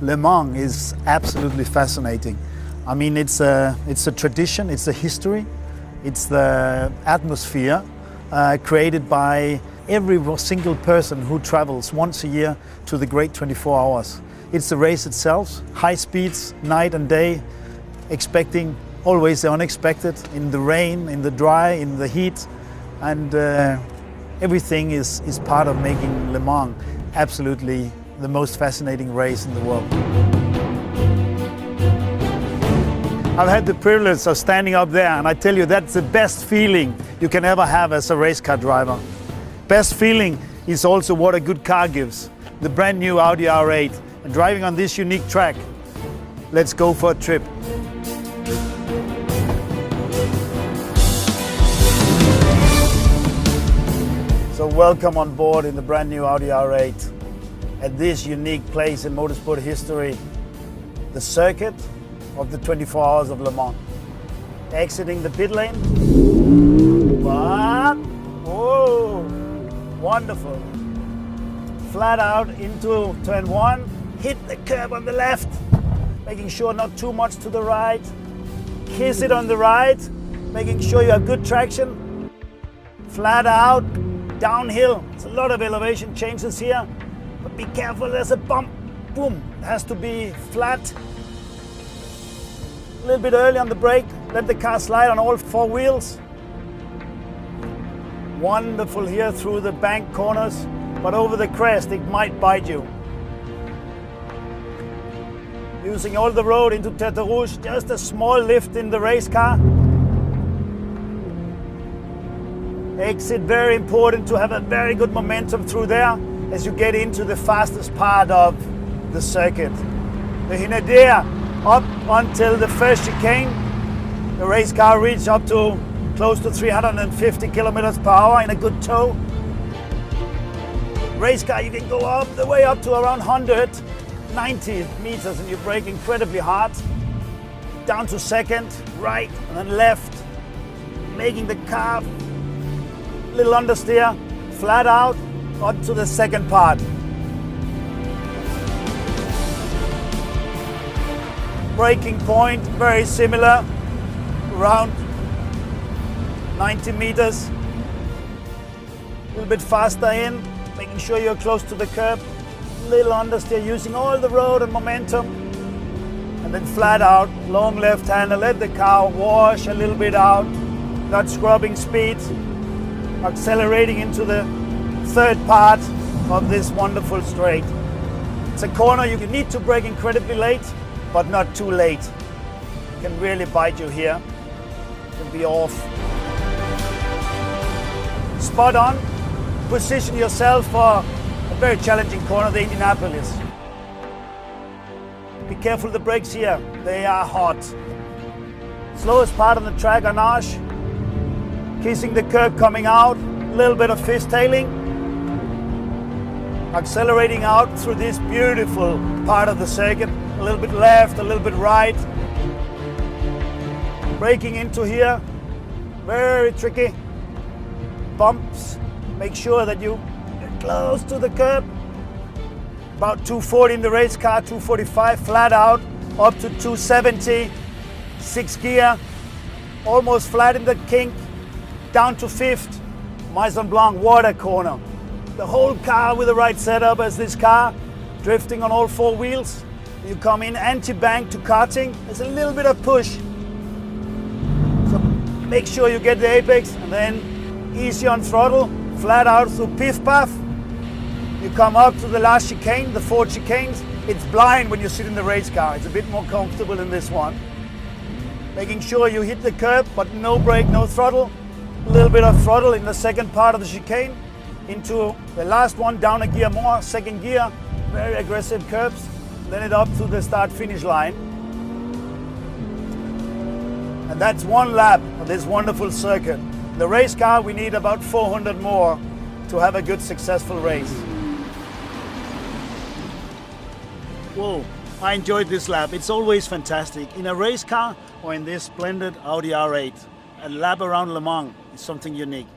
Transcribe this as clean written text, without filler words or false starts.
Le Mans is absolutely fascinating. I mean, it's a tradition, it's a history, it's the atmosphere created by every single person who travels once a year to the Great 24 Hours. It's the race itself, high speeds, night and day, expecting always the unexpected, in the rain, in the dry, in the heat, and everything is part of making Le Mans absolutely the most fascinating race in the world. I've had the privilege of standing up there, and I tell you, that's the best feeling you can ever have as a race car driver. Best feeling is also what a good car gives. The brand new Audi R8, and driving on this unique track. Let's go for a trip. So welcome on board in the brand new Audi R8 at this unique place in motorsport history, the circuit of the 24 Hours of Le Mans. Exiting the pit lane, but, whoa, wonderful. Flat out into turn one, hit the curb on the left, making sure not too much to the right, kiss it on the right, making sure you have good traction, flat out, downhill. There's a lot of elevation changes here, but be careful, there's a bump, boom, it has to be flat. A little bit early on the brake, let the car slide on all four wheels. Wonderful here through the bank corners, but over the crest it might bite you. Using all the road into Tête Rouge, just a small lift in the race car. Exit, very important to have a very good momentum through there as you get into the fastest part of the circuit. The Hinadea up until the first chicane. The race car reached up to close to 350 kilometers per hour in a good tow. Race car, you can go up the way up to around 190 meters and you brake incredibly hard. Down to second, right, and then left, making the car a little understeer, flat out, up to the second part. Braking point, very similar, around 90 meters. A little bit faster in, making sure you're close to the curb. Little understeer, using all the road and momentum. And then flat out, long left hander, let the car wash a little bit out, not scrubbing speed. Accelerating into the third part of this wonderful straight. It's a corner you need to brake incredibly late, but not too late. It can really bite you here. It can be off. Spot on. Position yourself for a very challenging corner, the Indianapolis. Be careful of the brakes here. They are hot. Slowest part on the track, Arnage. Kissing the curb coming out, a little bit of fishtailing. Accelerating out through this beautiful part of the circuit. A little bit left, a little bit right. Braking into here, very tricky. Bumps, make sure that you get close to the curb. About 240 in the race car, 245 flat out, up to 270. 6 gear, almost flat in the kink. Down to fifth, Maison Blanc water corner. The whole car with the right setup as this car, drifting on all four wheels. You come in anti-bank to karting, there's a little bit of push. So make sure you get the apex and then easy on throttle, flat out through piff puff. You come up to the last chicane, the 4 chicanes. It's blind when you sit in the race car. It's a bit more comfortable in this one. Making sure you hit the curb, but no brake, no throttle. A little bit of throttle in the second part of the chicane into the last one, down a gear more, second gear, very aggressive curbs, then it up to the start-finish line. And that's one lap of this wonderful circuit. The race car, we need about 400 more to have a good, successful race. Whoa, I enjoyed this lap. It's always fantastic. In a race car or in this splendid Audi R8. A lap around Le Mans is something unique.